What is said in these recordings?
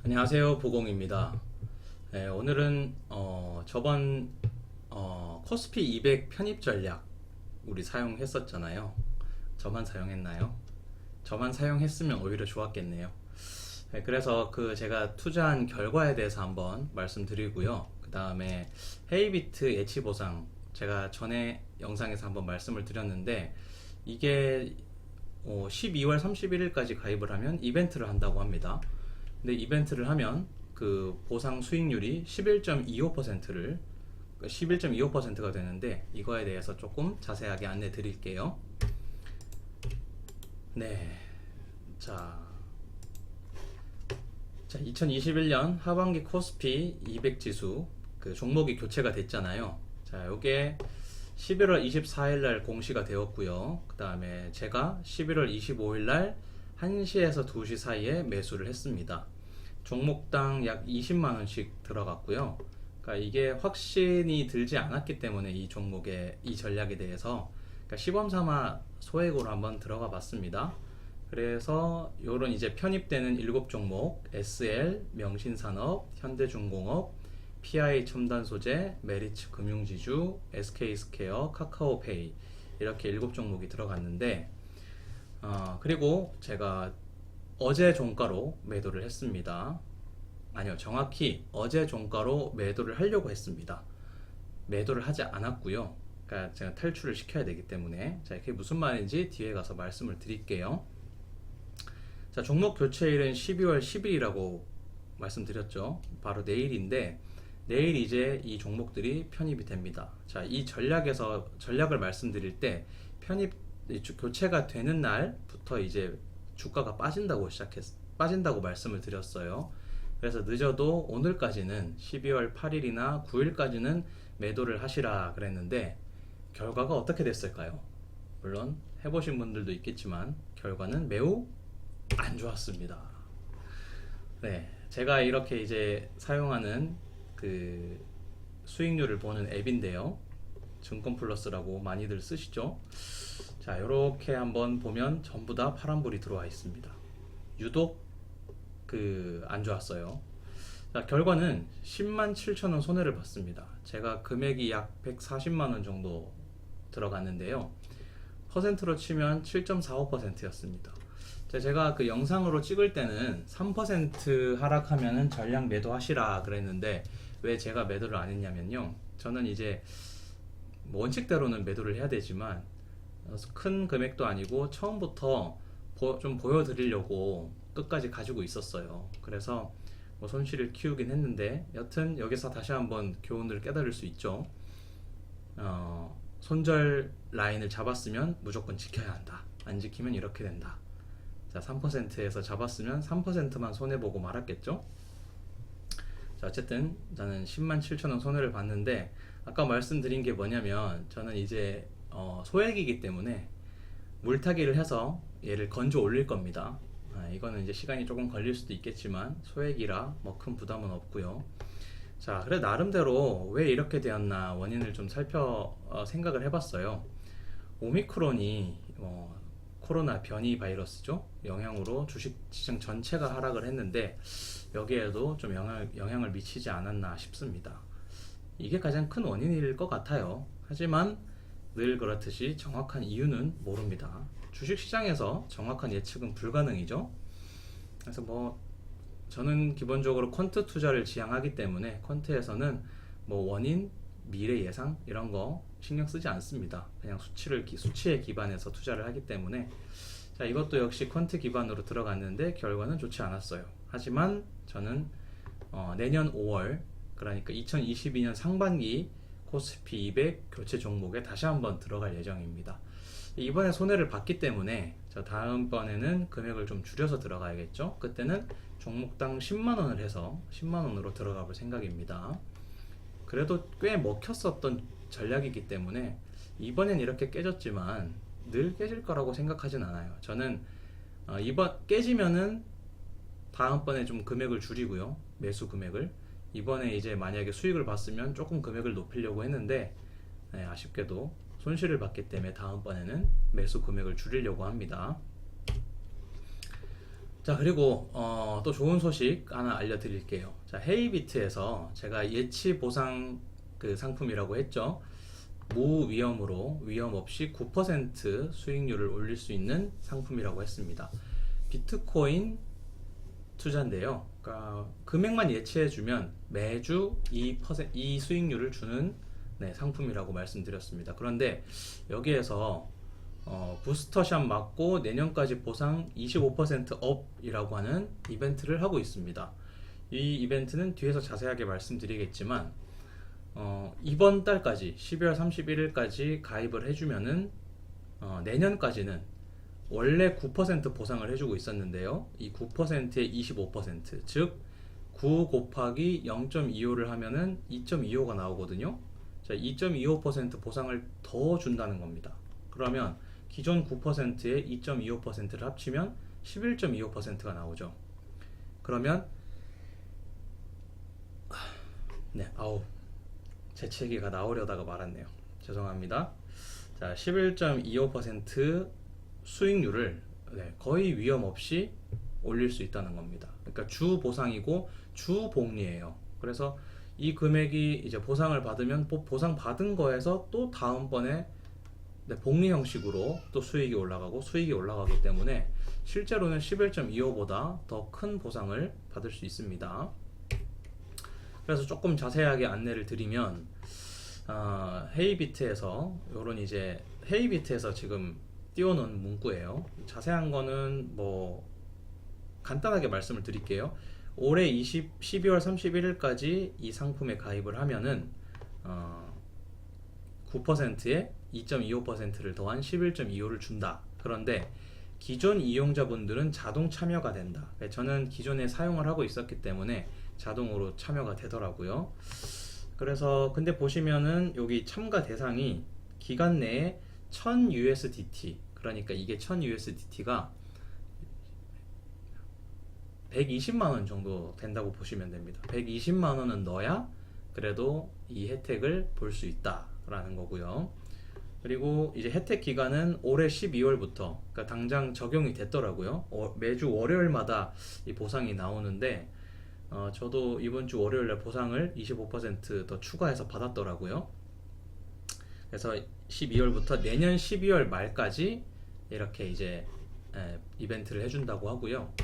안녕하세요, 보공입니다. 네, 오늘은 저번 코스피 200 편입 전략 우리 사용했었잖아요. 저만 사용했나요? 저만 사용했으면 오히려 좋았겠네요. 네, 그래서 그 제가 투자한 결과에 대해서 한번 말씀드리고요. 그 다음에 헤이비트 예치 보상 제가 전에 영상에서 한번 말씀을 드렸는데 이게 12월 31일까지 가입을 하면 이벤트를 한다고 합니다. 근데 이벤트를 하면 그 보상 수익률이 11.25%가 되는데 이거에 대해서 조금 자세하게 안내 드릴게요. 네. 자, 2021년 하반기 코스피 200 지수 그 종목이 교체가 됐잖아요. 자, 요게 11월 24일 날 공시가 되었고요. 그 다음에 제가 11월 25일 날 1시에서 2시 사이에 매수를 했습니다. 종목당 약 20만원씩 들어갔고요. 그러니까 이게 확신이 들지 않았기 때문에 이 종목의 이 전략에 대해서 그러니까 시범 삼아 소액으로 한번 들어가 봤습니다. 그래서 요런 이제 편입되는 7종목 SL, 명신산업, 현대중공업, PI 첨단소재, 메리츠 금융지주, SK스퀘어, 카카오페이 이렇게 7종목이 들어갔는데 그리고 제가 어제 종가로 매도를 했습니다. 아니요, 정확히 어제 종가로 매도를 하려고 했습니다. 매도를 하지 않았고요. 그러니까 제가 탈출을 시켜야 되기 때문에 자, 이게 무슨 말인지 뒤에 가서 말씀을 드릴게요. 자, 종목 교체일은 12월 10일이라고 말씀드렸죠. 바로 내일인데 내일 이제 이 종목들이 편입이 됩니다. 자, 이 전략을 말씀드릴 때 교체가 되는 날부터 이제 주가가 빠진다고 말씀을 드렸어요. 그래서 늦어도 오늘까지는 12월 8일이나 9일까지는 매도를 하시라 그랬는데 결과가 어떻게 됐을까요? 물론 해보신 분들도 있겠지만 결과는 매우 안 좋았습니다. 네, 제가 이렇게 이제 사용하는 그 수익률을 보는 앱인데요. 증권플러스라고 많이들 쓰시죠? 자, 이렇게 한번 보면 전부 다 파란불이 들어와 있습니다. 유독 안 좋았어요. 자, 결과는 10만 7천 원 손해를 봤습니다. 제가 금액이 약 140만 원 정도 들어갔는데요. 퍼센트로 치면 7.45%였습니다. 제가 그 영상으로 찍을 때는 3% 하락하면은 전량 매도하시라 그랬는데 왜 제가 매도를 안 했냐면요. 저는 이제 원칙대로는 매도를 해야 되지만 큰 금액도 아니고 처음부터 좀 보여드리려고 끝까지 가지고 있었어요. 그래서 뭐 손실을 키우긴 했는데 여튼 여기서 다시 한번 교훈을 깨달을 수 있죠. 손절 라인을 잡았으면 무조건 지켜야 한다. 안 지키면 이렇게 된다. 자, 3%에서 잡았으면 3%만 손해보고 말았겠죠. 자, 어쨌든 저는 10만 7천 원 손해를 봤는데 아까 말씀드린 게 뭐냐면 저는 이제 소액이기 때문에 물타기를 해서 얘를 건져 올릴 겁니다. 이거는 이제 시간이 조금 걸릴 수도 있겠지만 소액이라 뭐 큰 부담은 없고요. 자, 그래 나름대로 왜 이렇게 되었나 원인을 좀 생각을 해봤어요. 오미크론이 코로나 변이 바이러스죠. 영향으로 주식시장 전체가 하락을 했는데 여기에도 좀 영향을 미치지 않았나 싶습니다. 이게 가장 큰 원인일 것 같아요. 하지만 늘 그렇듯이 정확한 이유는 모릅니다. 주식시장에서 정확한 예측은 불가능이죠. 그래서 뭐 저는 기본적으로 퀀트 투자를 지향하기 때문에 퀀트에서는 뭐 원인, 미래 예상 이런 거 신경 쓰지 않습니다. 그냥 수치에 기반해서 투자를 하기 때문에 자, 이것도 역시 퀀트 기반으로 들어갔는데 결과는 좋지 않았어요. 하지만 저는 내년 5월 그러니까 2022년 상반기 코스피 200 교체 종목에 다시 한번 들어갈 예정입니다. 이번에 손해를 봤기 때문에 저 다음번에는 금액을 좀 줄여서 들어가야겠죠. 그때는 종목당 10만원을 해서 10만원으로 들어가 볼 생각입니다. 그래도 꽤 먹혔었던 전략이기 때문에 이번엔 이렇게 깨졌지만 늘 깨질 거라고 생각하진 않아요. 저는 이번 깨지면은 다음번에 좀 금액을 줄이고요. 매수 금액을 이번에 이제 만약에 수익을 봤으면 조금 금액을 높이려고 했는데 네, 아쉽게도 손실을 봤기 때문에 다음번에는 매수 금액을 줄이려고 합니다. 자, 그리고 또 좋은 소식 하나 알려드릴게요. 자, 헤이비트에서 제가 예치 보상 그 상품이라고 했죠. 무위험으로 위험 없이 9% 수익률을 올릴 수 있는 상품이라고 했습니다. 비트코인 투자인데요. 그러니까 금액만 예치해주면 매주 2% 수익률을 주는 네, 상품이라고 말씀드렸습니다. 그런데 여기에서 부스터샷 맞고 내년까지 보상 25% 업이라고 하는 이벤트를 하고 있습니다. 이 이벤트는 뒤에서 자세하게 말씀드리겠지만 이번 달까지 12월 31일까지 가입을 해주면은 내년까지는 원래 9% 보상을 해주고 있었는데요. 이 9%의 25%, 즉 9 곱하기 0.25를 하면은 2.25가 나오거든요. 자, 2.25% 보상을 더 준다는 겁니다. 그러면 기존 9%에 2.25%를 합치면 11.25%가 나오죠. 그러면 네, 아우 재채기가 나오려다가 말았네요. 죄송합니다. 자, 11.25% 수익률을 거의 위험 없이 올릴 수 있다는 겁니다. 그러니까 주 보상이고 주 복리예요. 그래서 이 금액이 이제 보상을 받으면 보상 받은 거에서 또 다음번에 복리 형식으로 또 수익이 올라가고 수익이 올라가기 때문에 실제로는 11.25보다 더 큰 보상을 받을 수 있습니다. 그래서 조금 자세하게 안내를 드리면 헤이비트에서 요런 이제 헤이비트에서 지금 띄워놓은 문구예요. 자세한 거는 뭐 간단하게 말씀을 드릴게요. 올해 12월 31일까지 이 상품에 가입을 하면은 9%에 2.25%를 더한 11.25를 준다. 그런데 기존 이용자분들은 자동 참여가 된다. 저는 기존에 사용을 하고 있었기 때문에 자동으로 참여가 되더라고요. 그래서 근데 보시면은 여기 참가 대상이 기간 내에 1000USDT, 그러니까 이게 1000USDT가 120만원 정도 된다고 보시면 됩니다. 120만원은 넣어야 그래도 이 혜택을 볼 수 있다 라는 거고요. 그리고 이제 혜택 기간은 올해 12월부터, 그러니까 당장 적용이 됐더라고요. 매주 월요일마다 이 보상이 나오는데 저도 이번 주 월요일에 보상을 25% 추가해서 받았더라고요. 그래서 12월부터 내년 12월 말까지 이렇게 이제 이벤트를 해준다고 하고요.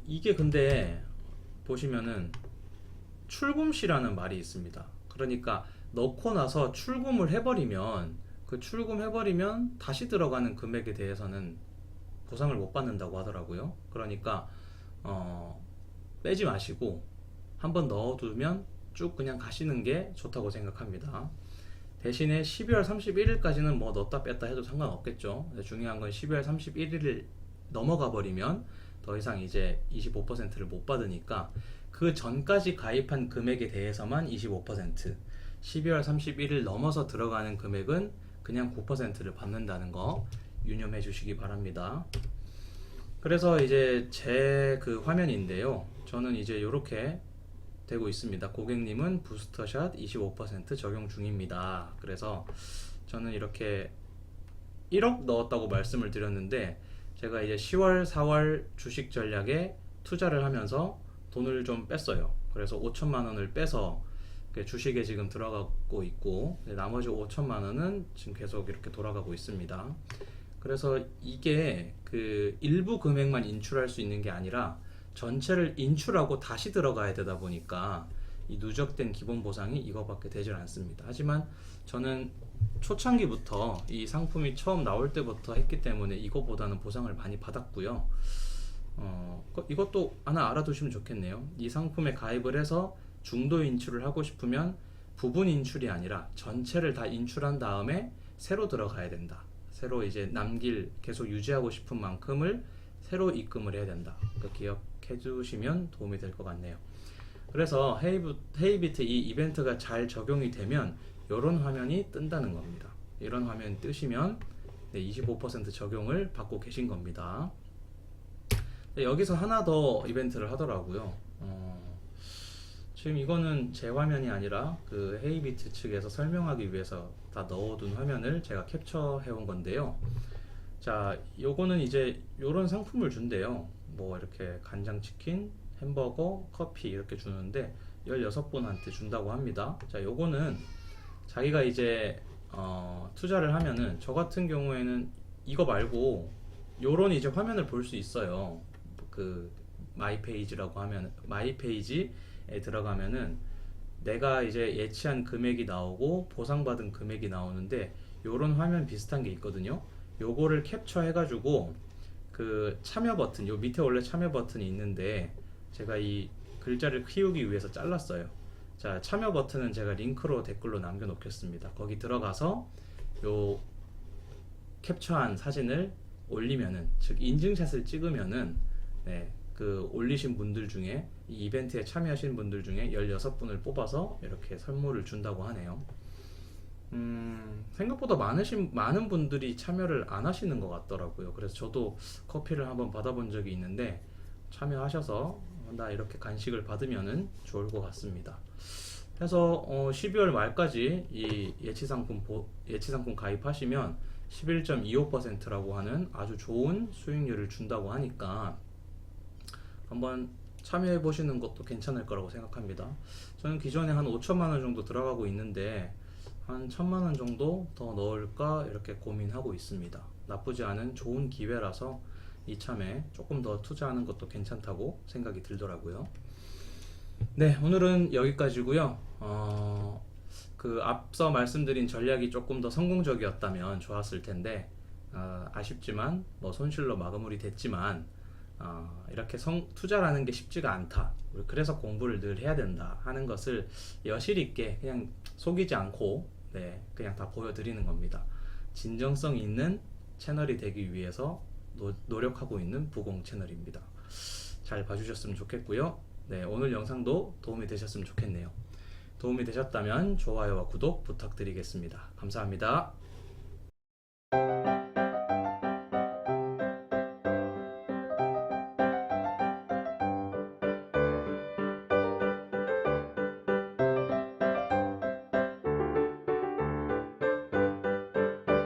이게 근데 보시면은 출금시라는 말이 있습니다. 그러니까 넣고 나서 출금을 해버리면 다시 들어가는 금액에 대해서는 보상을 못 받는다고 하더라고요. 그러니까 빼지 마시고 한번 넣어두면 쭉 그냥 가시는 게 좋다고 생각합니다. 대신에 12월 31일까지는 뭐 넣었다 뺐다 해도 상관없겠죠. 중요한 건 12월 31일을 넘어가 버리면 더 이상 이제 25%를 못 받으니까 그 전까지 가입한 금액에 대해서만 25%, 12월 31일 넘어서 들어가는 금액은 그냥 9%를 받는다는 거 유념해 주시기 바랍니다. 그래서 이제 제 그 화면인데요. 저는 이제 이렇게 되고 있습니다. 고객님은 부스터샷 25% 적용 중입니다. 그래서 저는 이렇게 1억 넣었다고 말씀을 드렸는데 제가 이제 10월, 4월 주식 전략에 투자를 하면서 돈을 좀 뺐어요. 그래서 5천만 원을 빼서 주식에 지금 들어가고 있고 나머지 5천만 원은 지금 계속 이렇게 돌아가고 있습니다. 그래서 이게 그 일부 금액만 인출할 수 있는 게 아니라 전체를 인출하고 다시 들어가야 되다 보니까 이 누적된 기본 보상이 이거밖에 되질 않습니다. 하지만 저는 초창기부터 이 상품이 처음 나올 때부터 했기 때문에 이거보다는 보상을 많이 받았고요. 이것도 하나 알아두시면 좋겠네요. 이 상품에 가입을 해서 중도 인출을 하고 싶으면 부분 인출이 아니라 전체를 다 인출한 다음에 새로 들어가야 된다. 새로 이제 계속 유지하고 싶은 만큼을 새로 입금을 해야 된다. 기억해 주시면 도움이 될 것 같네요. 그래서 헤이비트 이 이벤트가 잘 적용이 되면 이런 화면이 뜬다는 겁니다. 이런 화면이 뜨시면 25% 적용을 받고 계신 겁니다. 여기서 하나 더 이벤트를 하더라고요. 지금 이거는 제 화면이 아니라 그 헤이비트 측에서 설명하기 위해서 다 넣어둔 화면을 제가 캡처해 온 건데요. 자, 요거는 이제 요런 상품을 준대요. 뭐 이렇게 간장치킨, 햄버거, 커피 이렇게 주는데 16분한테 준다고 합니다. 자, 요거는 자기가 이제 투자를 하면은 저 같은 경우에는 이거 말고 요런 이제 화면을 볼 수 있어요. 그 마이 페이지라고 하면 마이 페이지에 들어가면은 내가 이제 예치한 금액이 나오고 보상받은 금액이 나오는데 요런 화면 비슷한 게 있거든요. 요거를 캡처해 가지고 그 참여 버튼, 요 밑에 원래 참여 버튼이 있는데 제가 이 글자를 키우기 위해서 잘랐어요. 자, 참여 버튼은 제가 링크로 댓글로 남겨 놓겠습니다. 거기 들어가서 요 캡처한 사진을 올리면은, 즉 인증샷을 찍으면은, 네, 그 올리신 분들 중에 이 이벤트에 참여하신 분들 중에 16분을 뽑아서 이렇게 선물을 준다고 하네요. 생각보다 많은 분들이 참여를 안 하시는 것 같더라고요. 그래서 저도 커피를 한번 받아본 적이 있는데 참여하셔서 나 이렇게 간식을 받으면은 좋을 것 같습니다. 그래서 12월 말까지 이 예치상품 가입하시면 11.25%라고 하는 아주 좋은 수익률을 준다고 하니까 한번 참여해 보시는 것도 괜찮을 거라고 생각합니다. 저는 기존에 한 5천만 원 정도 들어가고 있는데 한 1천만 원 정도 더 넣을까 이렇게 고민하고 있습니다. 나쁘지 않은 좋은 기회라서 이참에 조금 더 투자하는 것도 괜찮다고 생각이 들더라고요. 네, 오늘은 여기까지고요. 그 앞서 말씀드린 전략이 조금 더 성공적이었다면 좋았을 텐데 아쉽지만 뭐 손실로 마무리 됐지만 이렇게 투자라는 게 쉽지가 않다. 그래서 공부를 늘 해야 된다 하는 것을 여실 있게 그냥 속이지 않고 네, 그냥 다 보여드리는 겁니다. 진정성 있는 채널이 되기 위해서 노력하고 있는 부공 채널입니다. 잘 봐주셨으면 좋겠고요. 네, 오늘 영상도 도움이 되셨으면 좋겠네요. 도움이 되셨다면 좋아요와 구독 부탁드리겠습니다. 감사합니다.